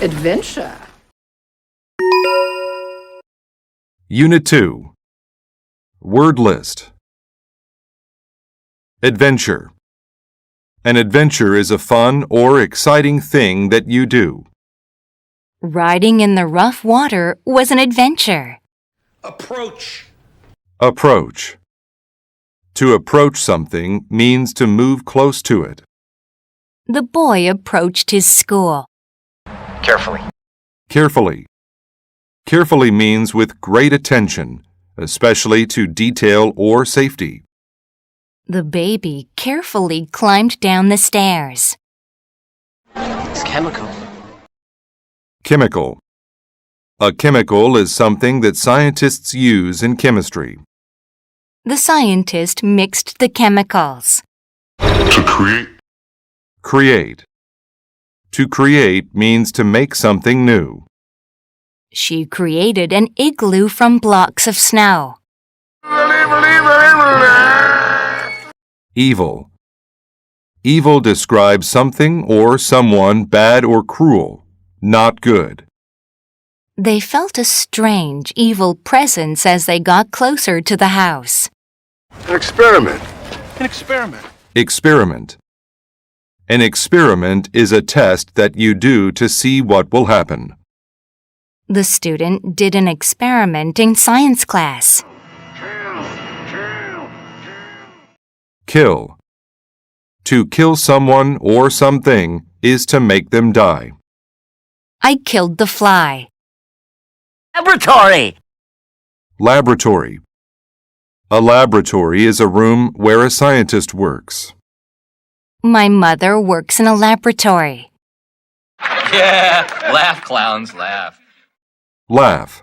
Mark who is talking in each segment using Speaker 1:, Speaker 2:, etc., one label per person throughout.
Speaker 1: Adventure.
Speaker 2: Unit 2. Word list. Adventure. An adventure is a fun or exciting thing that you do.
Speaker 3: Riding in the rough water was an adventure.
Speaker 4: Approach.
Speaker 2: Approach. To approach something means to move close to it.
Speaker 3: The boy approached his school.
Speaker 4: Carefully.
Speaker 2: Carefully. Carefully means with great attention, especially to detail or safety.
Speaker 3: The baby carefully climbed down the stairs.
Speaker 4: It's chemical.
Speaker 2: Chemical. A chemical is something that scientists use in chemistry.
Speaker 3: The scientist mixed the chemicals.
Speaker 5: To create.
Speaker 2: Create. To create means to make something new.
Speaker 3: She created an igloo from blocks of snow.
Speaker 2: Evil. Evil describes something or someone bad or cruel, not good.
Speaker 3: They felt a strange, evil presence as they got closer to the house.
Speaker 5: An experiment.
Speaker 4: An experiment.
Speaker 2: Experiment. An experiment is a test that you do to see what will happen.
Speaker 3: The student did an experiment in science class.
Speaker 2: Kill. To kill someone or something is to make them die.
Speaker 3: I killed the fly.
Speaker 4: Laboratory.
Speaker 2: Laboratory. A laboratory is a room where a scientist works.
Speaker 3: My mother works in a laboratory.
Speaker 4: Yeah, laugh, clowns, laugh.
Speaker 2: Laugh.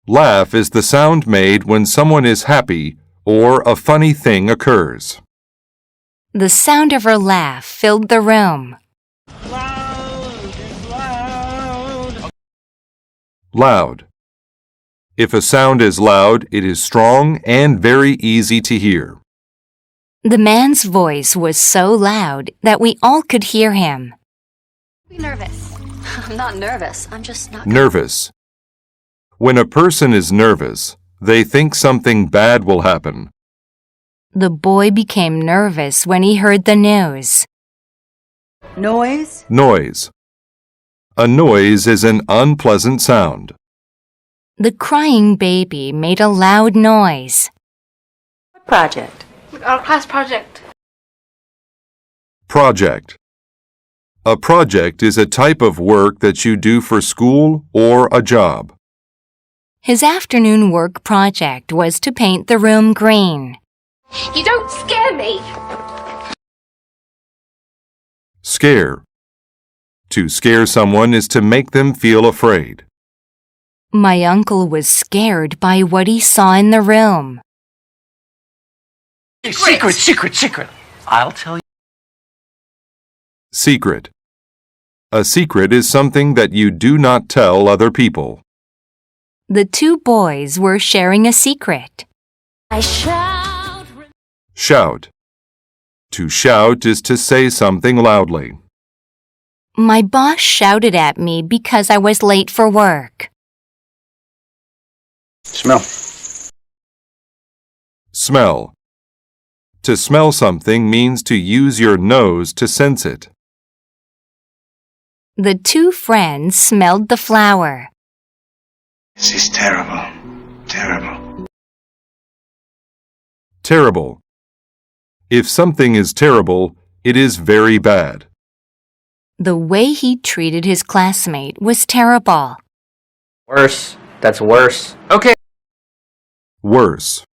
Speaker 2: Laugh is the sound made when someone is happy or a funny thing occurs.
Speaker 3: The sound of her laugh filled the room.
Speaker 2: Loud. If a sound is loud, it is strong and very easy to hear.
Speaker 3: The man's voice was so loud that we all could hear him.
Speaker 6: Be nervous. I'm not nervous. I'm just not...
Speaker 2: Nervous. When a person is nervous, they think something bad will happen.
Speaker 3: The boy became nervous when he heard the news.
Speaker 1: Noise.
Speaker 2: Noise. A noise is an unpleasant sound.
Speaker 3: The crying baby made a loud noise.
Speaker 1: Project.
Speaker 6: Our class project.
Speaker 2: Project. A project is a type of work that you do for school or a job.
Speaker 3: His afternoon work project was to paint the room green.
Speaker 6: You don't scare me.
Speaker 2: Scare. To scare someone is to make them feel afraid.
Speaker 3: My uncle was scared by what he saw in the room.
Speaker 4: Secret. I'll tell you.
Speaker 2: Secret. A secret is something that you do not tell other people.
Speaker 3: The two boys were sharing a secret.
Speaker 6: I shout.
Speaker 2: Shout. To shout is to say something loudly.
Speaker 3: My boss shouted at me because I was late for work.
Speaker 4: Smell.
Speaker 2: Smell. To smell something means to use your nose to sense it.
Speaker 3: The two friends smelled the flower.
Speaker 5: This is terrible. Terrible.
Speaker 2: Terrible. If something is terrible, it is very bad.
Speaker 3: The way he treated his classmate was terrible.
Speaker 4: Worse. That's worse. Okay.
Speaker 2: Worse.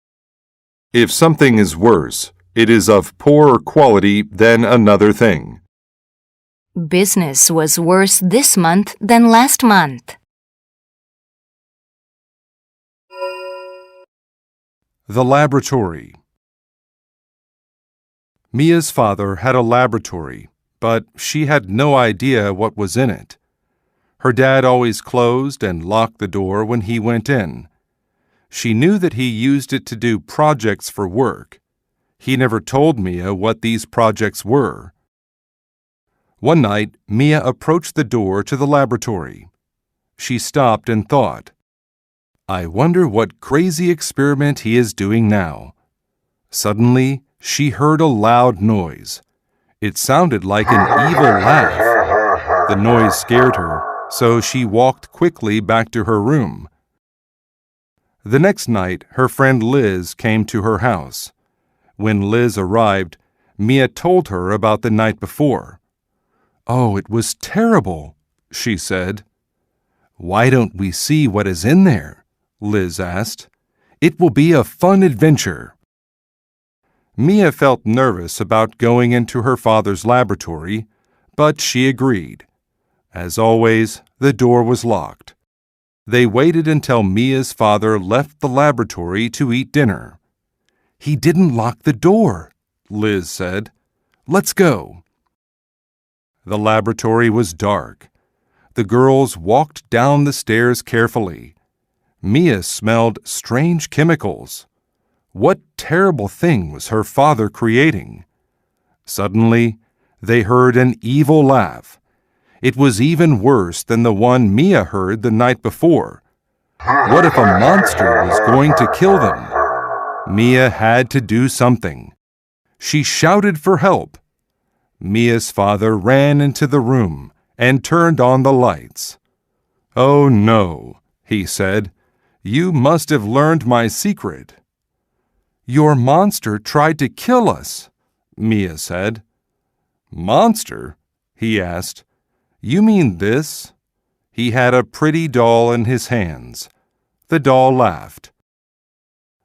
Speaker 2: If something is worse, it is of poorer quality than another thing.
Speaker 3: Business was worse this month than last month.
Speaker 2: The laboratory. Mia's father had a laboratory, but she had no idea what was in it. Her dad always closed and locked the door when he went in. She knew that he used it to do projects for work. He never told Mia what these projects were. One night, Mia approached the door to the laboratory. She stopped and thought, I wonder what crazy experiment he is doing now. Suddenly, she heard a loud noise. It sounded like an evil laugh. The noise scared her, so she walked quickly back to her room. The next night, her friend Liz came to her house. When Liz arrived, Mia told her about the night before. Oh, it was terrible, she said. Why don't we see what is in there? Liz asked. It will be a fun adventure. Mia felt nervous about going into her father's laboratory, but she agreed. As always, the door was locked. They waited until Mia's father left the laboratory to eat dinner. He didn't lock the door, Liz said. Let's go. The laboratory was dark. The girls walked down the stairs carefully. Mia smelled strange chemicals. What terrible thing was her father creating? Suddenly, they heard an evil laugh. It was even worse than the one Mia heard the night before. What if a monster was going to kill them? Mia had to do something. She shouted for help. Mia's father ran into the room and turned on the lights. Oh no, he said. You must have learned my secret. Your monster tried to kill us, Mia said. Monster? He asked. You mean this? He had a pretty doll in his hands. The doll laughed.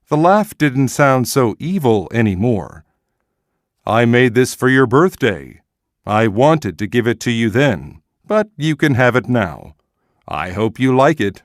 Speaker 2: The laugh didn't sound so evil anymore. I made this for your birthday. I wanted to give it to you then, but you can have it now. I hope you like it.